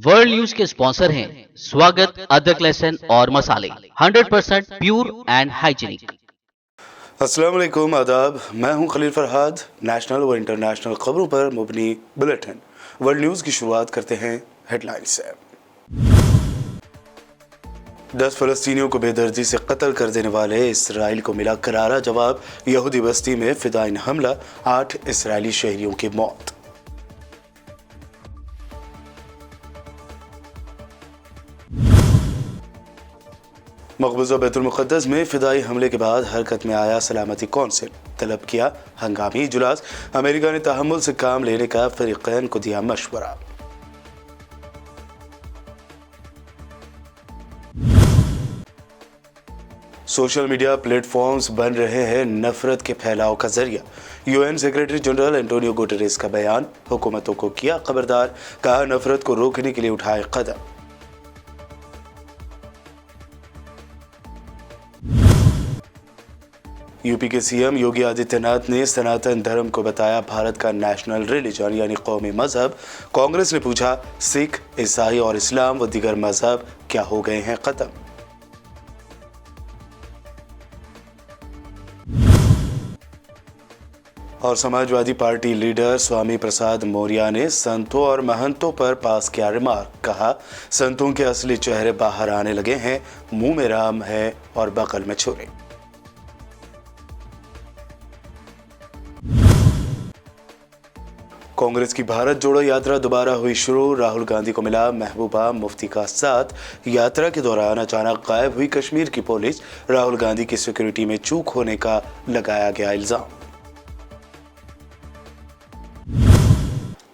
World news के sponsor हैं स्वागत, अदरक, लहसुन और मसाले 100% प्योर एंड हाइजीनिक। अस्सलाम वालेकुम, आदाब। मैं हूं खलील फरहाद। नेशनल व इंटरनेशनल खबरों पर मुबनी बुलेटिन वर्ल्ड न्यूज़ की शुरुआत करते हैं हेडलाइन से। 10 फ़लस्तीनियों को बेदर्दी से कत्ल कर देने वाले इसराइल को मिला करारा जवाब। यहूदी बस्ती में फिदाइन हमला, 8 इसराइली शहरियों की मौत। मकबूजा बैतुल मुक़द्दस में फिदाई हमले के बाद हरकत में आया सलामती कौंसिल, तलब किया हंगामी इजलास। अमेरिका ने तहम्मुल से काम लेने का फरीक़ैन को दिया मशवरा। सोशल मीडिया प्लेटफॉर्म्स बन रहे हैं नफरत के फैलाव का जरिया। UN secretary general Antonio Guterres का बयान, हुकूमतों को किया खबरदार, कहा नफरत को रोकने के लिए उठाए कदम। यूपी के सीएम योगी आदित्यनाथ ने सनातन धर्म को बताया भारत का नेशनल रिलीजन यानी कौमी मजहब। कांग्रेस ने पूछा सिख, ईसाई और इस्लाम व दीगर मजहब क्या हो गए हैं खत्म। और समाजवादी पार्टी लीडर स्वामी प्रसाद मौर्य ने संतों और महंतों पर पास किया रिमार्क, कहा संतों के असली चेहरे बाहर आने लगे हैं, मुंह में राम है और बगल में छुरी। कांग्रेस की भारत जोड़ो यात्रा दोबारा हुई शुरू। राहुल गांधी को मिला महबूबा मुफ्ती का साथ। यात्रा के दौरान अचानक गायब हुई कश्मीर की पुलिस। राहुल गांधी की सिक्योरिटी में चूक होने का लगाया गया इल्जाम।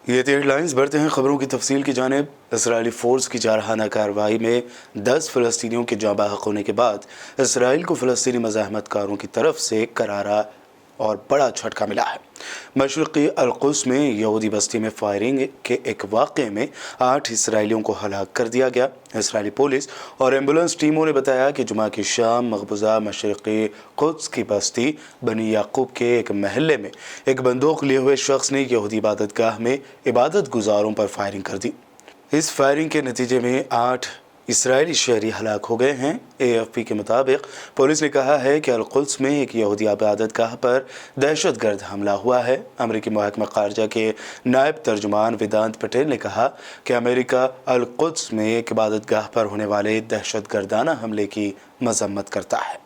ये थी हेडलाइंस। बढ़ते हैं खबरों की तफसील की जानिब। इसराइली फोर्स की जारहाना कार्रवाई में 10 फ़लस्तीनियों के जाँ बहक होने के बाद इसराइल को फ़लस्तीनी मज़ाहमतकारों की तरफ से करारा और बड़ा झटका मिला है। मशरक़ी अल-कुद्स में यहूदी बस्ती में फायरिंग के एक वाक़े में 8 इसराइलियों को हलाक कर दिया गया। इसराइली पुलिस और एम्बुलेंस टीमों ने बताया कि जुमा की शाम मकबूजा मशरक़ी कुद्स की बस्ती बनी याकूब के एक महल्ले में एक बंदूक लिए हुए शख्स ने यहूदी इबादतगाह में इबादत गुजारों पर फायरिंग कर दी। इस फायरिंग के नतीजे में 8 इसराइली शहरी हलाक हो गए हैं। AFP के मुताबिक पुलिस ने कहा है कि अल-कुद्स में एक यहूदी इबादतगाह पर दहशतगर्द हमला हुआ है। अमेरिकी महकमा ख़ारजा के नायब तर्जुमान वेदांत पटेल ने कहा कि अमेरिका अल-कुद्स में एक इबादतगाह पर होने वाले दहशतगर्दाना हमले की मजम्मत करता है।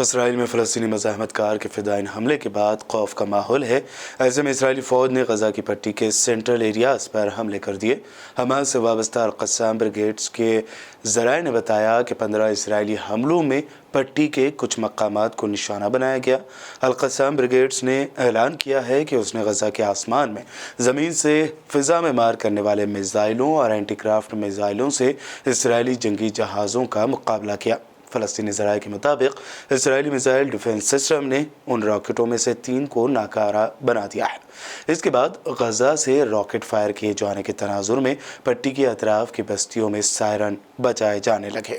इसराइल में फ़लस्तीनी मज़ाहमतकार के फ़िदाइन हमले के बाद खौफ का माहौल है। ऐसे में इसराइली फ़ौज ने गज़ा की पट्टी के सेंट्रल एरियाज़ पर हमले कर दिए। हमास से वाबस्ता अल-क़स्साम ब्रिगेड्स के ज़राए ने बताया कि 15 इसराइली हमलों में पट्टी के कुछ मकामात को निशाना बनाया गया। अल-क़स्साम ब्रिगेड्स ने ऐलान किया है कि उसने गज़ा के आसमान में ज़मीन से फ़िज़ा में मार करने वाले मिज़ाइलों और एंटीक्राफ्ट मिज़ाइलों से इसराइली जंगी जहाज़ों का मुकाबला किया। फ़लस्तीनी ज़राए के मुताबिक इसराइली मिसाइल डिफेंस सिस्टम ने उन रॉकेटों में से 3 को नाकारा बना दिया है। इसके बाद गज़ा से रॉकेट फायर किए जाने के तनाजुर में पट्टी के अतराफ की बस्तियों में सायरन बजाए जाने लगे।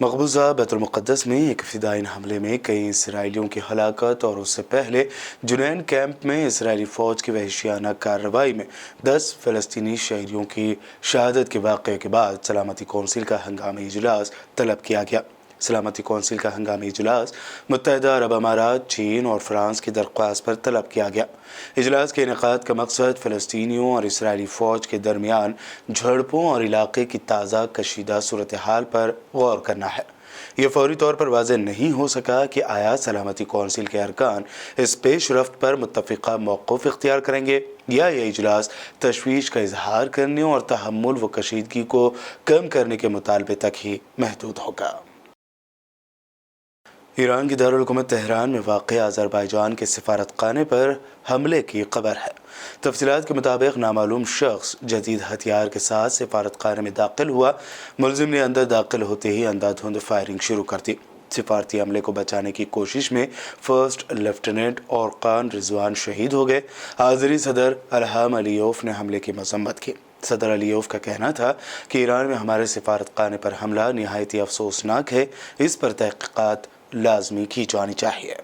मकबूजा बैतुल मुक़द्दस में एक फिदाइन हमले में कई इसराइलियों की हलाकत और उससे पहले जुनैन कैंप में इसराइली फ़ौज की वहशियाना कार्रवाई में 10 फ़लस्तीनी शहरियों की शहादत के वाक़े के बाद सलामती कौंसिल का हंगामी इजलास तलब किया गया। सलामती कौंसिल का हंगामी इजलास मुत्तहिदा अरब अमारात, चीन और फ्रांस की दरख्वास्त पर तलब किया गया। इजलास के इनेकाद का मकसद फ़लस्तीनियों और इसराइली फ़ौज के दरमियान झड़पों और इलाके की ताज़ा कशीदा सूरत हाल पर गौर करना है। ये फौरी तौर पर वाज़ेह नहीं हो सका कि आया सलामती कौंसिल के अरकान इस पेश रफ्त पर मुत्तफ़िक़ा मौक़िफ़ इख्तियार करेंगे या यह इजलास तशवीश का इजहार करने और तहम्मुल व कशीदगी को कम करने के मुतालबे तक ही महदूद होगा। ईरान की दारुल हुकूमत तेहरान में वाक़ अज़रबैजान के सिफारतखाने पर हमले की खबर है। तफसीलात के मुताबिक नामालूम शख्स जदीद हथियार के साथ सिफारतखाने में दाखिल हुआ। मुलजिम ने अंदर दाखिल होते ही अंधाधुंध फायरिंग शुरू कर दी। सिफारती अमले को बचाने की कोशिश में फर्स्ट लेफ्टिनेंट औरकान रिजवान शहीद हो गए। आज़री सदर इल्हाम अलीयोव ने हमले की मजम्मत की। सदर अलीयोव का कहना था कि ईरान में हमारे सिफारतखाने पर हमला निहायत ही अफसोसनाक है, इस पर तहक़ीक़ात लाजमी की जानी चाहिए।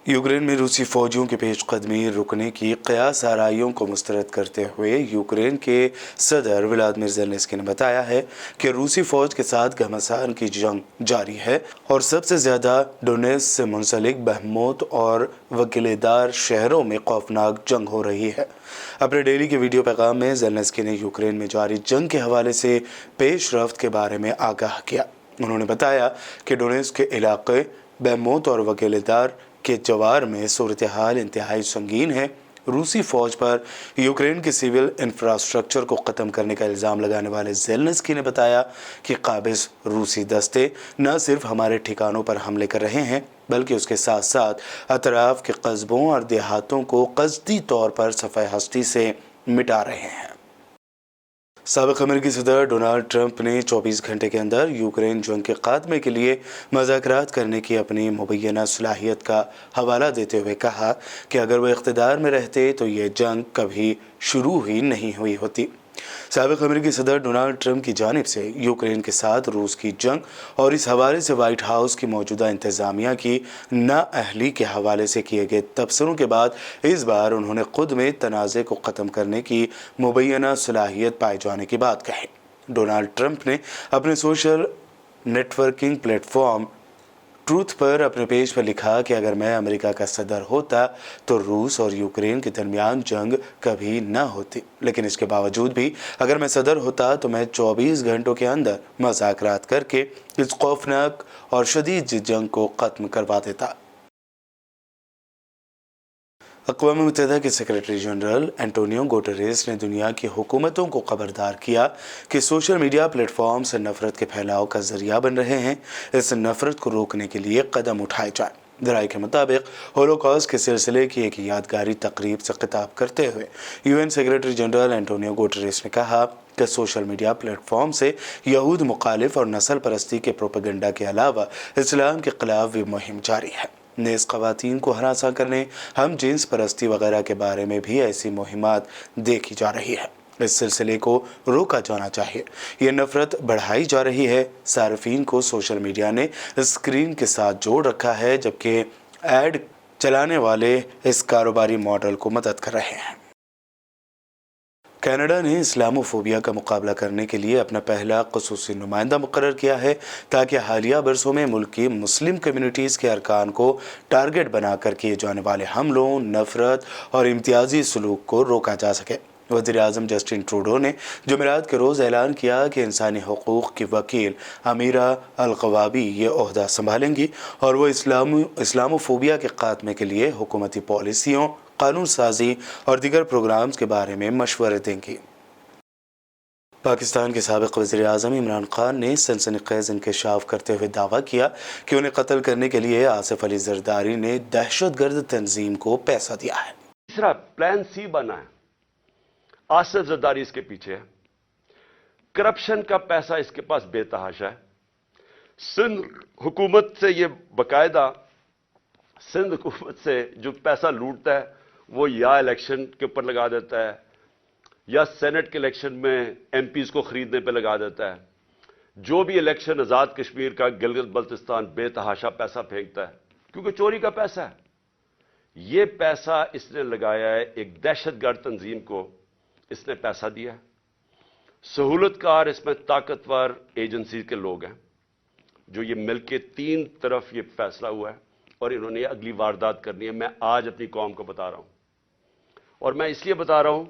यूक्रेन में रूसी फौजियों की पेशकदमी रुकने की क़यास आराइयों को मुस्तरद करते हुए यूक्रेन के सदर व्लादिमीर ज़ेलेंस्की ने बताया है कि रूसी फ़ौज के साथ घमासान की जंग जारी है और सबसे ज़्यादा डोनेट्स्क से मुंसलिक बहमूत और वकीलेदार शहरों में खौफनाक जंग हो रही है। अपने डेली के वीडियो पैगाम में ज़ेलेंस्की ने यूक्रेन में जारी जंग के हवाले से पेश रफ्त के बारे में आगाह किया। उन्होंने बताया कि डोनेट्स्क के इलाके बहमूत और वकीलेदार के जवार में सूरत हाल इंतहाई संगीन है। रूसी फौज पर यूक्रेन के सिविल इंफ्रास्ट्रक्चर को ख़त्म करने का इल्ज़ाम लगाने वाले ज़ेलेंस्की ने बताया कि काबिज़ रूसी दस्ते न सिर्फ हमारे ठिकानों पर हमले कर रहे हैं बल्कि उसके साथ साथ अतराफ़ के कस्बों और देहातों को क़स्दी तौर पर सफ़े हस्ती से मिटा रहे हैं। साबिक़ अमेरिकी सदर डोनाल्ड ट्रंप ने 24 घंटे के अंदर यूक्रेन जंग के खात्मे के लिए मुज़ाकरात करने की अपनी मुबैना सलाहियत का हवाला देते हुए कहा कि अगर वो इक़्तिदार में रहते तो ये जंग कभी शुरू ही नहीं हुई होती। साबिक़ अमेरिकी सदर डोनाल्ड ट्रंप की जानिब से यूक्रेन के साथ रूस की जंग और इस हवाले से वाइट हाउस की मौजूदा इंतज़ामिया की नाअहली के हवाले से किए गए तबसरों के बाद इस बार उन्होंने ख़ुद में तनाज़े को ख़त्म करने की मुबैना सलाहियत पाए जाने की बात कही। डोनाल्ड ट्रंप ने अपने सोशल नेटवर्किंग प्लेटफॉर्म ट्रूथ पर अपने पेज पर लिखा कि अगर मैं अमेरिका का सदर होता तो रूस और यूक्रेन के दरमियान जंग कभी न होती, लेकिन इसके बावजूद भी अगर मैं सदर होता तो मैं 24 घंटों के अंदर मुज़ाकरात करके इस खौफनाक और शदीद जंग को ख़त्म करवा देता। अक़वाम मुत्तहिदा के सेक्रेटरी जनरल एंटोनियो गुटेरेस ने दुनिया की हुकूमतों को खबरदार किया कि सोशल मीडिया प्लेटफॉर्म्स नफ़रत के फैलाव का ज़रिया बन रहे हैं। इस नफ़रत को रोकने के लिए कदम उठाए जाएँ। ज़राए के मुताबिक होलोकॉस्ट के सिलसिले की एक यादगारी तकरीब से खिताब करते हुए UN secretary general Antonio Guterres ने कहा कि सोशल मीडिया प्लेटफॉर्म से यहूद मुखालिफ और नस्ल परस्ती के प्रोपेगेंडा के अलावा इस्लाम के खिलाफ भी मुहिम जारी है। नेज़ ख़वातीन को हरासा करने, हम जिन्स परस्ती वगैरह के बारे में भी ऐसी मुहिमात देखी जा रही है। इस सिलसिले को रोका जाना चाहिए। ये नफ़रत बढ़ाई जा रही है। सार्फिन को सोशल मीडिया ने स्क्रीन के साथ जोड़ रखा है जबकि ऐड चलाने वाले इस कारोबारी मॉडल को मदद कर रहे हैं। कनाडा ने इस्लामोफोबिया का मुकाबला करने के लिए अपना पहला ख़ुसूसी नुमाइंदा मुकर्रर किया है ताकि हालिया बरसों में मुल्क की मुस्लिम कम्युनिटीज़ के अरकान को टारगेट बनाकर किए जाने वाले हमलों, नफ़रत और इम्तियाजी सलूक को रोका जा सके। वज़ीर-ए-आज़म जस्टिन ट्रूडो ने जुमेरात के रोज़ ऐलान किया कि इंसानी हुकूक़ की वकील अमीरा अल-क़वाबी ये ओहदा संभालेंगी और वो इस्लामोफोबिया के ख़ात्मे के लिए हुकूमती पॉलिसियों, कानून साजी और दीगर प्रोग्राम्स के बारे में मशवरे देंगी। पाकिस्तान के साबिक़ वज़ीर-ए-आज़म इमरान खान ने सनसनीखेज़ इंकशाफ करते हुए दावा किया कि उन्हें कत्ल करने के लिए आसिफ अली जरदारी ने दहशतगर्द तंजीम को पैसा दिया है। तीसरा प्लान सी बना है, आसिफ जरदारी इसके पीछे है, करप्शन का पैसा इसके पास बेतहाशा है। सिंध हुकूमत से ये बाकायदा सिंध हुकूमत से जो पैसा लूटता है वो या इलेक्शन के ऊपर लगा देता है या सेनेट के इलेक्शन में एमपीज को खरीदने पे लगा देता है। जो भी इलेक्शन आज़ाद कश्मीर का गिलगित बल्तिस्तान बेतहाशा पैसा फेंकता है क्योंकि चोरी का पैसा है। ये पैसा इसने लगाया है एक दहशतगर्द तंजीम को, इसने पैसा दिया है। सहूलतकार इसमें ताकतवर एजेंसी के लोग हैं जो ये मिलके तीन तरफ ये फैसला हुआ है और इन्होंने अगली वारदात करनी है। मैं आज अपनी कौम को बता रहा हूं और मैं इसलिए बता रहा हूं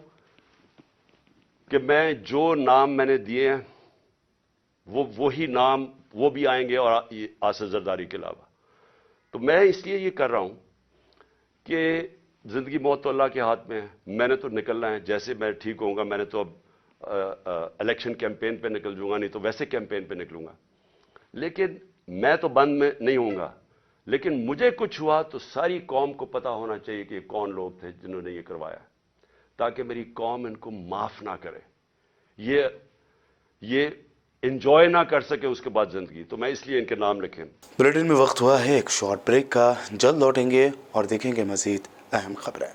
कि मैं जो नाम मैंने दिए हैं वही नाम वो भी आएंगे और आसिफ जरदारी के अलावा। तो मैं इसलिए ये कर रहा हूं कि जिंदगी मौत तो अल्लाह के हाथ में है। मैंने तो निकलना है, जैसे मैं ठीक होऊंगा मैंने तो अब इलेक्शन कैंपेन पे निकल जाऊंगा, नहीं तो वैसे कैंपेन पे निकलूंगा। लेकिन मैं तो बंद में नहीं होऊंगा, लेकिन मुझे कुछ हुआ तो सारी कौम को पता होना चाहिए कि कौन लोग थे जिन्होंने ये करवाया, ताकि मेरी कौम इनको माफ ना करे, ये एंजॉय ना कर सके उसके बाद जिंदगी। तो मैं इसलिए इनके नाम लिखे। बुलेटिन में वक्त हुआ है एक शॉर्ट ब्रेक का, जल्द लौटेंगे और देखेंगे मजीद अहम खबरें।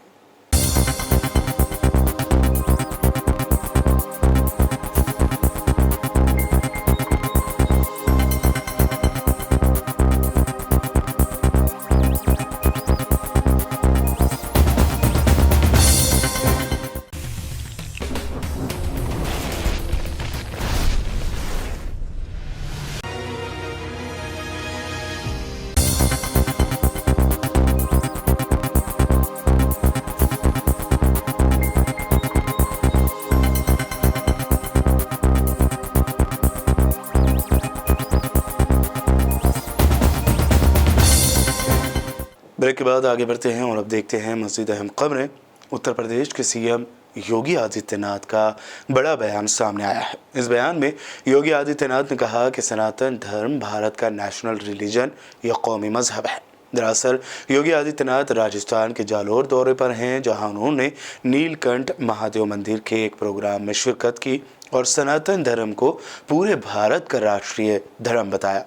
ब्रेक के बाद आगे बढ़ते हैं और अब देखते हैं मज़ीद अहम खबरें। उत्तर प्रदेश के सीएम योगी आदित्यनाथ का बड़ा बयान सामने आया है। इस बयान में योगी आदित्यनाथ ने कहा कि सनातन धर्म भारत का नेशनल रिलीजन या कौमी मजहब है। दरअसल योगी आदित्यनाथ राजस्थान के जालोर दौरे पर हैं, जहां उन्होंने नीलकंठ महादेव मंदिर के एक प्रोग्राम में शिरकत की और सनातन धर्म को पूरे भारत का राष्ट्रीय धर्म बताया।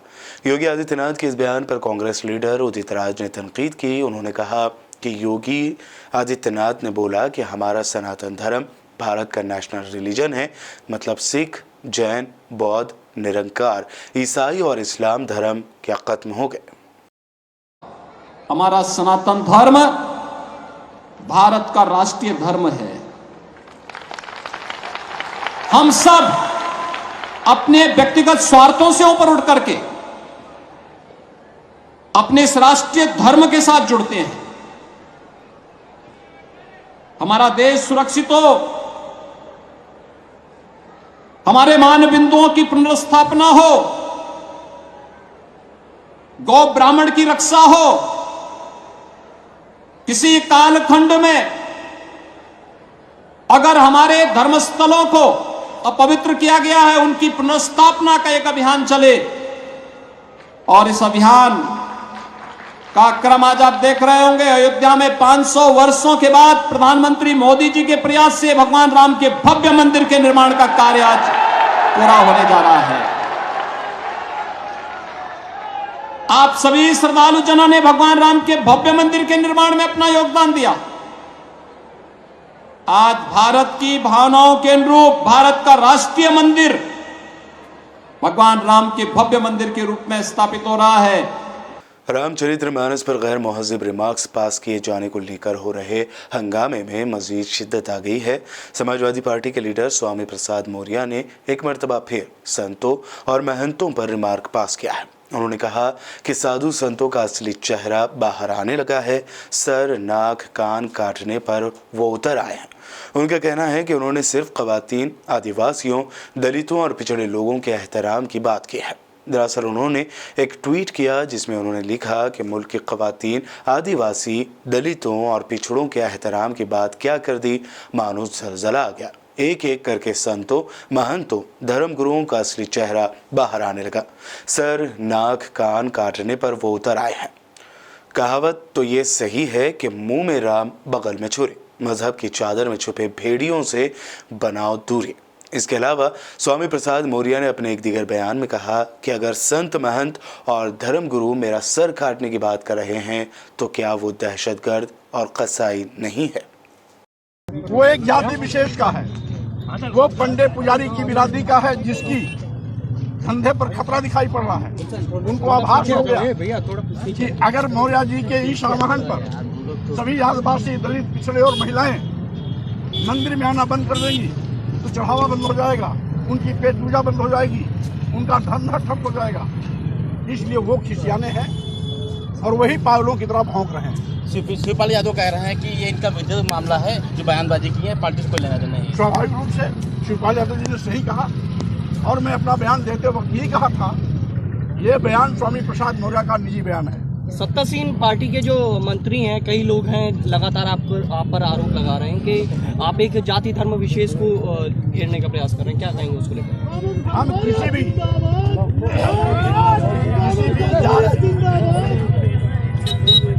योगी आदित्यनाथ के इस बयान पर कांग्रेस लीडर उदित राज ने तनकीद की। उन्होंने कहा कि योगी आदित्यनाथ ने बोला कि हमारा सनातन धर्म भारत का नेशनल रिलीजन है, मतलब सिख, जैन, बौद्ध, निरंकार, ईसाई और इस्लाम धर्म क्या खत्म हो गए। हमारा सनातन धर्म भारत का राष्ट्रीय धर्म है। हम सब अपने व्यक्तिगत स्वार्थों से ऊपर उठ करके अपने इस राष्ट्रीय धर्म के साथ जुड़ते हैं। हमारा देश सुरक्षित हो, हमारे मान बिंदुओं की पुनर्स्थापना हो, गौ ब्राह्मण की रक्षा हो, किसी कालखंड में अगर हमारे धर्मस्थलों को अपवित्र किया गया है उनकी पुनर्स्थापना का एक अभियान चले। और इस अभियान का क्रम आज आप देख रहे होंगे। अयोध्या में 500 वर्षों के बाद प्रधानमंत्री मोदी जी के प्रयास से भगवान राम के भव्य मंदिर के निर्माण का कार्य आज पूरा होने जा रहा है। आप सभी श्रद्धालु जनों ने भगवान राम के भव्य मंदिर के निर्माण में अपना योगदान दिया। आज भारत की भावनाओं के अनुरूप भारत का राष्ट्रीय मंदिर भगवान राम के भव्य मंदिर के रूप में स्थापित हो रहा है। रामचरितमानस पर गैर मुहज़्ज़िब रिमार्क्स पास किए जाने को लेकर हो रहे हंगामे में मजीद शिद्दत आ गई है। समाजवादी पार्टी के लीडर स्वामी प्रसाद मौर्य ने एक मरतबा फिर संतों और महंतों पर रिमार्क पास किया है। उन्होंने कहा कि साधु संतों का असली चेहरा बाहर आने लगा है। सर, नाक, कान काटने पर वो उतर आए हैं। उनका कहना है कि उन्होंने सिर्फ ख़वातीन, आदिवासियों, दलितों और पिछड़े लोगों के एहतराम की बात की है। दरअसल उन्होंने एक ट्वीट किया जिसमें उन्होंने लिखा कि मुल्क की ख़वातीन, आदिवासी, दलितों और पिछड़ों के एहतराम की बात क्या कर दी, मानो ज़लज़ला आ गया। एक एक करके संतों, महंतों, धर्मगुरुओं का असली चेहरा बाहर आने लगा। सर, नाक, कान काटने पर वो उतर आए हैं। कहावत तो ये सही है कि मुंह में राम, बगल में छुरी। मजहब की चादर में छुपे भेड़ियों से बनाओ दूरी। इसके अलावा स्वामी प्रसाद मौर्य ने अपने एक दीगर बयान में कहा कि अगर संत, महंत और धर्मगुरु मेरा सर काटने की बात कर रहे हैं तो क्या वो दहशतगर्द और कसाई नहीं है? वो एक जाति विशेष का है, वो पंडे पुजारी की बिरादरी का है, जिसकी धंधे पर खतरा दिखाई पड़ रहा है। उनको आभास हो गया कि अगर मौर्य जी के इस आह्वान पर सभी आदिवासी, दलित, पिछड़े और महिलाएं मंदिर में आना बंद कर देंगी तो चढ़ावा बंद हो जाएगा, उनकी पेट पूजा बंद हो जाएगी, उनका धंधा ठप हो जाएगा। इसलिए वो खिसियाने हैं और वही पागलों की तरह भौंक रहे हैं। शिवपाल यादव कह रहे हैं कि ये इनका व्यक्तिगत मामला है, जो बयानबाजी की है, पार्टी से कोई लेना देना नहीं। स्वाभाविक रूप से शिवपाल यादव जी ने सही कहा और मैं अपना बयान देते वक्त यही कहा था, ये बयान स्वामी प्रसाद मौर्य का निजी बयान है। सत्तासीन पार्टी के जो मंत्री हैं, कई लोग हैं, लगातार आप पर आरोप लगा रहे हैं कि आप एक जाति धर्म विशेष को घेरने का प्रयास कर रहे हैं, क्या कहेंगे उसको लेकर? हम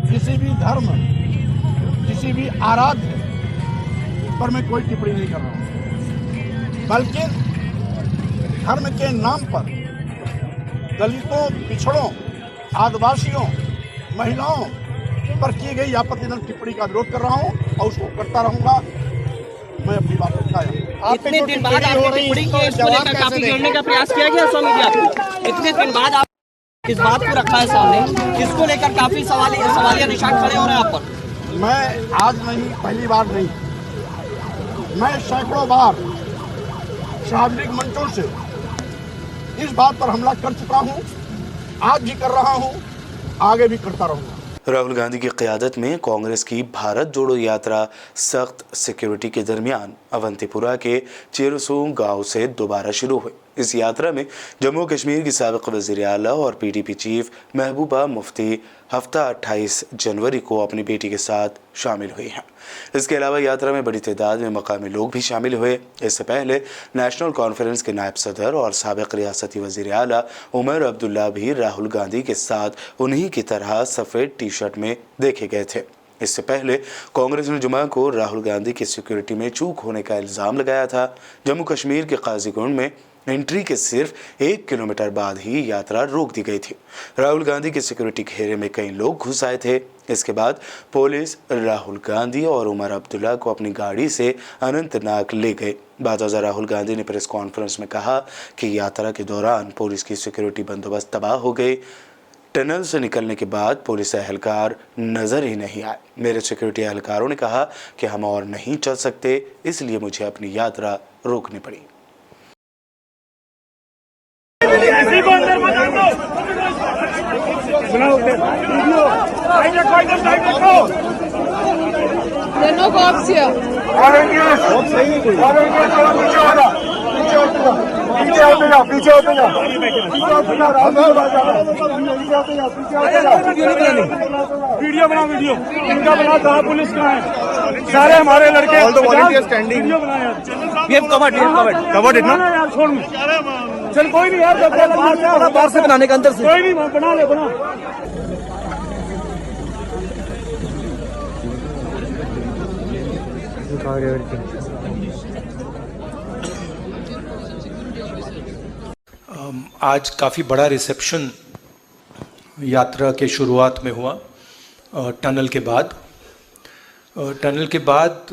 किसी भी धर्म, किसी भी आराध्य पर मैं कोई टिप्पणी नहीं कर रहा हूँ, बल्कि धर्म के नाम पर दलितों, पिछड़ों, आदिवासियों, महिलाओं पर की गई आपत्तिजनक टिप्पणी का विरोध कर रहा हूं और उसको करता रहूंगा। मैं अपनी बात रखा। इतने दिन बाद आपने टिप्पणी की, इसको लेकर काफी घेरने का प्रयास किया गया स्वामी जी। इतने दिन बाद आप इस बात को रखा है सामने, इसको लेकर काफी सवालिया निशान खड़े हो रहे हैं आप पर। मैं आज नहीं, पहली बार नहीं, मैं सैकड़ों बार सार्वजनिक मंचों से इस बात पर हमला कर चुका हूं, आज भी कर रहा हूं, आगे भी करता रहूंगा। राहुल गांधी की क़यादत में कांग्रेस की भारत जोड़ो यात्रा सख्त सिक्योरिटी के दरमियान अवंतीपुरा के चेरसों गांव से दोबारा शुरू हुई। इस यात्रा में जम्मू कश्मीर की साबिक़ वज़ीर आला और पीडीपी चीफ महबूबा मुफ्ती हफ्ता 28 जनवरी को अपनी बेटी के साथ शामिल हुई हैं। इसके अलावा यात्रा में बड़ी तादाद में मकामी लोग भी शामिल हुए। इससे पहले नेशनल कॉन्फ्रेंस के नायब सदर और साबिक़ रियासती वज़ीर आला उमर अब्दुल्ला भी राहुल गांधी के साथ उन्हीं की तरह सफ़ेद टी शर्ट में देखे गए थे। इससे पहले कांग्रेस ने जुमा को राहुल गांधी की सिक्योरिटी में चूक होने का इल्ज़ाम लगाया था। जम्मू कश्मीर के काजीगुंड में एंट्री के सिर्फ 1 किलोमीटर बाद ही यात्रा रोक दी गई थी। राहुल गांधी के सिक्योरिटी घेरे में कई लोग घुस आए थे। इसके बाद पुलिस राहुल गांधी और उमर अब्दुल्ला को अपनी गाड़ी से अनंतनाग ले गए। बादशाह राहुल गांधी ने प्रेस कॉन्फ्रेंस में कहा कि यात्रा के दौरान पुलिस की सिक्योरिटी बंदोबस्त तबाह हो गई। टनल से निकलने के बाद पुलिस एहलकार नजर ही नहीं आए। मेरे सिक्योरिटी एहलकारों ने कहा कि हम और नहीं चल सकते, इसलिए मुझे अपनी यात्रा रोकनी पड़ी। वीडियो बना, वीडियो इनका बना, कहाँ पुलिस कहाँ है? सारे हमारे लड़के कवर्ड इतना यार, छोड़ चल, कोई नहीं यार, बाहर से बनाने का, अंदर से कोई नहीं, बना ले, बना। आज काफ़ी बड़ा रिसेप्शन यात्रा के शुरुआत में हुआ। टनल के बाद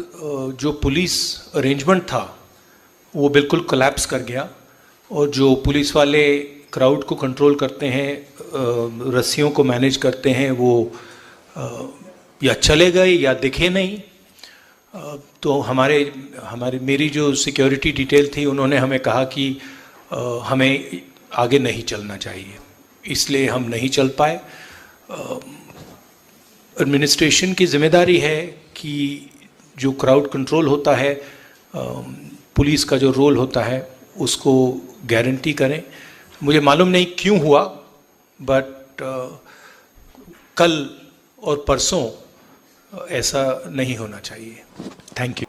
जो पुलिस अरेंजमेंट था वो बिल्कुल कोलैप्स कर गया और जो पुलिस वाले क्राउड को कंट्रोल करते हैं, रस्सियों को मैनेज करते हैं, वो या चले गए या दिखे नहीं। तो मेरी जो सिक्योरिटी डिटेल थी, उन्होंने हमें कहा कि हमें आगे नहीं चलना चाहिए, इसलिए हम नहीं चल पाए। एडमिनिस्ट्रेशन की जिम्मेदारी है कि जो क्राउड कंट्रोल होता है, पुलिस का जो रोल होता है, उसको गारंटी करें। मुझे मालूम नहीं क्यों हुआ, बट कल और परसों ऐसा नहीं होना चाहिए। Thank you.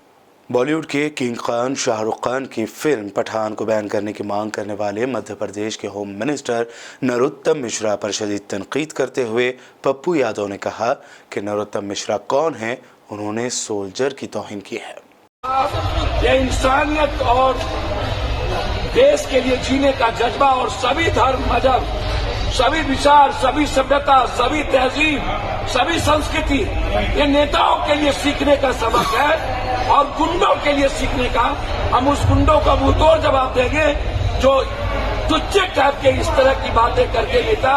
बॉलीवुड के किंग खान शाहरुख खान की फिल्म पठान को बैन करने की मांग करने वाले मध्य प्रदेश के होम मिनिस्टर नरोत्तम मिश्रा पर शदीद तनकीद करते हुए पप्पू यादव ने कहा कि नरोत्तम मिश्रा कौन है, उन्होंने सोल्जर की तौहीन की है। ये इंसानियत और देश के लिए जीने का जज्बा और सभी धर्म, मजहब, सभी विचार, सभी सभ्यता, सभी तहजीब, सभी संस्कृति ये नेताओं के लिए सीखने का सबक है और गुंडों के लिए सीखने का। हम उस गुंडों का मुंहतोड़ जवाब देंगे जो तुच्छ टाइप के इस तरह की बातें करके नेता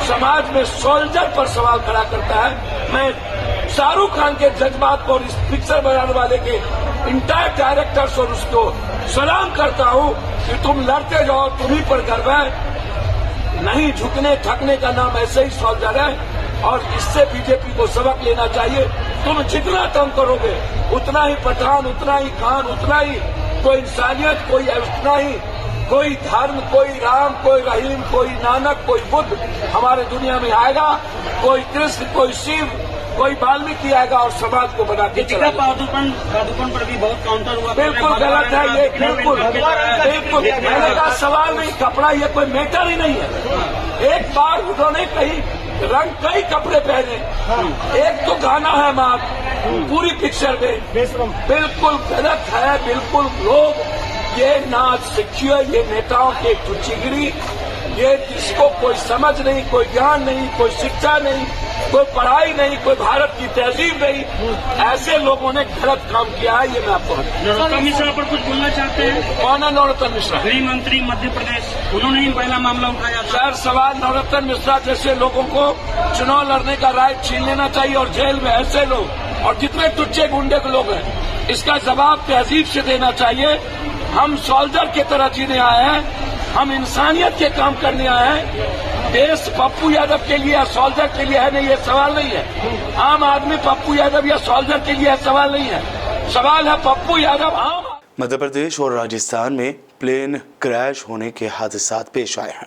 समाज में सोल्जर पर सवाल खड़ा करता है। मैं शाहरुख खान के जज्बात को और इस पिक्चर बनाने वाले के इंटायर डायरेक्टर्स और उसको सलाम करता हूं कि तुम लड़ते जाओ, तुम्हीं पर गर्व है। नहीं झुकने थकने का नाम ऐसे ही सोल्जर है और इससे बीजेपी को सबक लेना चाहिए। तुम जितना तंग करोगे उतना ही पठान, उतना ही खान, उतना ही कोई इंसानियत, कोई उतना ही कोई धर्म, कोई राम, कोई रहीम, कोई नानक, कोई बुद्ध हमारे दुनिया में आएगा। कोई कृष्ण, कोई शिव, कोई वाल्मीकि आएगा और समाज को बना के चला। पादुकोण पर भी बहुत काउंटर हुआ। बिल्कुल गलत है ये, बिल्कुल बिल्कुल। मैंने कहा सवाल नहीं, कपड़ा ये कोई मैटर ही नहीं है। एक बार उन्होंने कई कपड़े पहने, एक तो गाना है माँ पूरी पिक्चर में, बिल्कुल गलत है। बिल्कुल लोग ये नाच सीखिए, ये नेताओं की टुच्चीगिरी, ये इसको कोई समझ नहीं, कोई ज्ञान नहीं, कोई शिक्षा नहीं, कोई पढ़ाई नहीं, कोई भारत की तहजीब नहीं, ऐसे लोगों ने गलत काम किया है। ये मैं आपको नरोत्तम मिश्रा पर कुछ बोलना चाहते हैं? कौन है नरोत्तम मिश्रा? गृह मंत्री मध्य प्रदेश, उन्होंने ही पहला मामला उठाया था। सर सवाल नरोत्तम मिश्रा जैसे लोगों को चुनाव लड़ने का राइट छीन लेना चाहिए और जेल में ऐसे लोग और जितने टुच्चे गुंडे के लोग हैं, इसका जवाब तहजीब से देना चाहिए। हम सोल्जर की तरह जीने आए हैं, हम इंसानियत के काम करने आए हैं। देश पप्पू यादव के लिए या सोल्जर के लिए है नहीं, ये सवाल नहीं है। आम आदमी पप्पू यादव या सोल्जर के लिए सवाल नहीं है, सवाल है पप्पू यादव आम। मध्य प्रदेश और राजस्थान में प्लेन क्रैश होने के हादसात पेश आए हैं।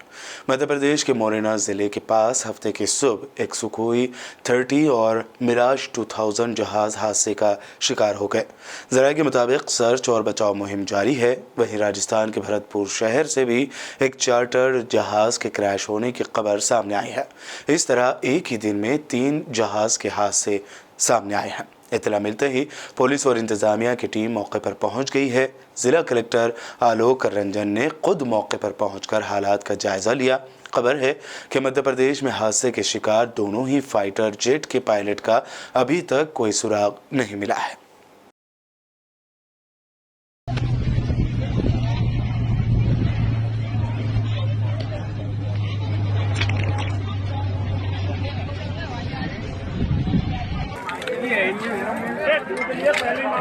मध्य प्रदेश के मोरेना जिले के पास हफ्ते की सुबह एक सुखोई 30 और मिराज 2000 जहाज हादसे का शिकार हो गए। जराये के मुताबिक सर्च और बचाव मुहिम जारी है। वहीं राजस्थान के भरतपुर शहर से भी एक चार्टर जहाज के क्रैश होने की खबर सामने आई है। इस तरह एक ही दिन में 3 जहाज के हादसे सामने आए हैं। इत्तला मिलते ही पुलिस और इंतजामिया की टीम मौके पर पहुंच गई है। जिला कलेक्टर आलोक रंजन ने खुद मौके पर पहुंचकर हालात का जायजा लिया। खबर है कि मध्य प्रदेश में हादसे के शिकार दोनों ही फाइटर जेट के पायलट का अभी तक कोई सुराग नहीं मिला है।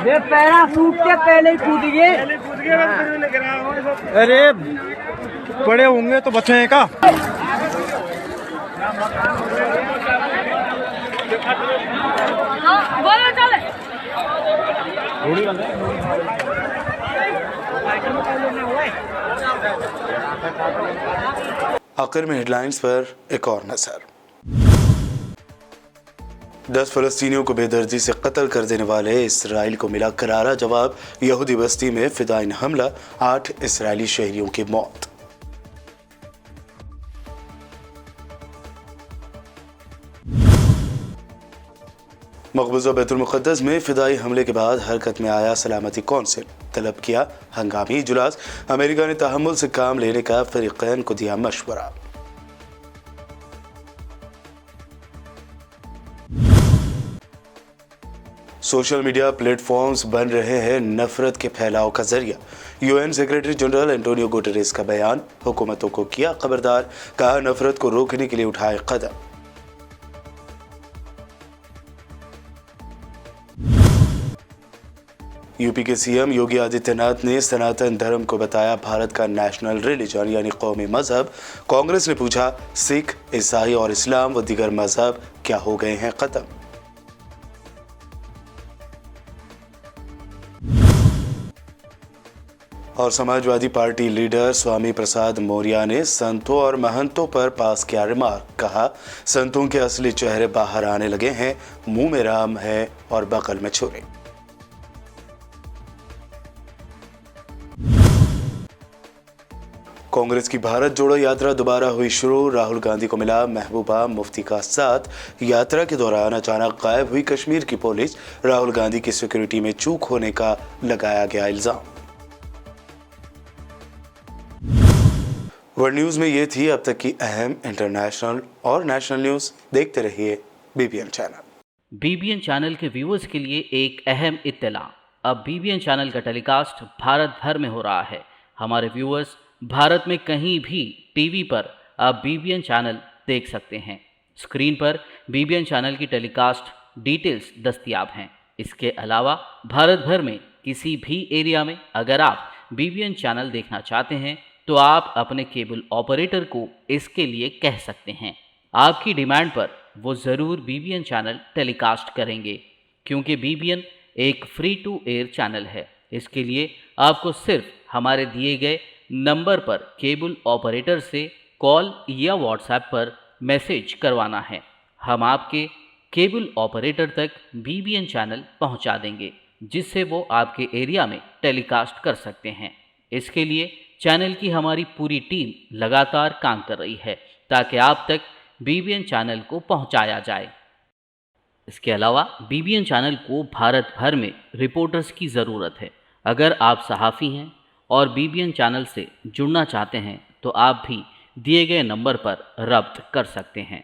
ये पैराशूट के पहले ही कूद गए। अरे बड़े होंगे तो बचे का। आखिर में हेडलाइंस पर एक और नजर। 10 फलस्तीनियों को बेदर्दी से कत्ल कर देने वाले इसराइल को मिला करारा जवाब। यहूदी बस्ती में फिदाइन हमला, 8 इसराइली शहरियों की मौत। मकबूजा बैतुल मुक़द्दस में फिदाई हमले के बाद हरकत में आया सलामती कौंसिल, तलब किया हंगामी इजलास। अमेरिका ने तहम्मुल से काम लेने का फरीक़ैन को दिया मशवरा। सोशल मीडिया प्लेटफॉर्म्स बन रहे हैं नफरत के फैलाव का जरिया। UN secretary general Antonio Guterres का बयान, हुकूमतों को किया खबरदार, कहा नफरत को रोकने के लिए उठाए कदम। यूपी के सीएम योगी आदित्यनाथ ने सनातन धर्म को बताया भारत का नेशनल रिलीजन यानी कौमी मजहब। कांग्रेस ने पूछा सिख, ईसाई और इस्लाम व दीगर मजहब क्या हो गए हैं खत्म। और समाजवादी पार्टी लीडर स्वामी प्रसाद मौर्य ने संतों और महंतों पर पास किया रिमार्क। कहा, संतों के असली चेहरे बाहर आने लगे हैं, मुंह में राम है और बगल में छुरी। कांग्रेस की भारत जोड़ो यात्रा दोबारा हुई शुरू। राहुल गांधी को मिला महबूबा मुफ्ती का साथ। यात्रा के दौरान अचानक गायब हुई कश्मीर की पुलिस। राहुल गांधी की सिक्योरिटी में चूक होने का लगाया गया इल्जाम। वर्ल्ड न्यूज में ये थी अब तक की अहम इंटरनेशनल और नेशनल न्यूज। देखते रहिए बीबीएन चैनल। बीबीएन चैनल के व्यूअर्स के लिए एक अहम इत्तला। अब बीबीएन चैनल का टेलीकास्ट भारत भर में हो रहा है। हमारे व्यूअर्स भारत में कहीं भी टीवी पर अब बीबीएन चैनल देख सकते हैं। स्क्रीन पर बीबीएन चैनल की टेलीकास्ट डिटेल्स दस्तयाब हैं। इसके अलावा भारत भर में किसी भी एरिया में अगर आप बीबीएन चैनल देखना चाहते हैं तो आप अपने केबल ऑपरेटर को इसके लिए कह सकते हैं। आपकी डिमांड पर वो ज़रूर बीबीएन चैनल टेलीकास्ट करेंगे, क्योंकि बीबीएन एक फ्री टू एयर चैनल है। इसके लिए आपको सिर्फ हमारे दिए गए नंबर पर केबल ऑपरेटर से कॉल या व्हाट्सएप पर मैसेज करवाना है। हम आपके केबल ऑपरेटर तक बीबीएन चैनल पहुंचा देंगे, जिससे वो आपके एरिया में टेलीकास्ट कर सकते हैं। इसके लिए चैनल की हमारी पूरी टीम लगातार काम कर रही है ताकि आप तक बीबीएन चैनल को पहुंचाया जाए। इसके अलावा बीबीएन चैनल को भारत भर में रिपोर्टर्स की ज़रूरत है। अगर आप सहाफ़ी हैं और बीबीएन चैनल से जुड़ना चाहते हैं तो आप भी दिए गए नंबर पर रब्त कर सकते हैं।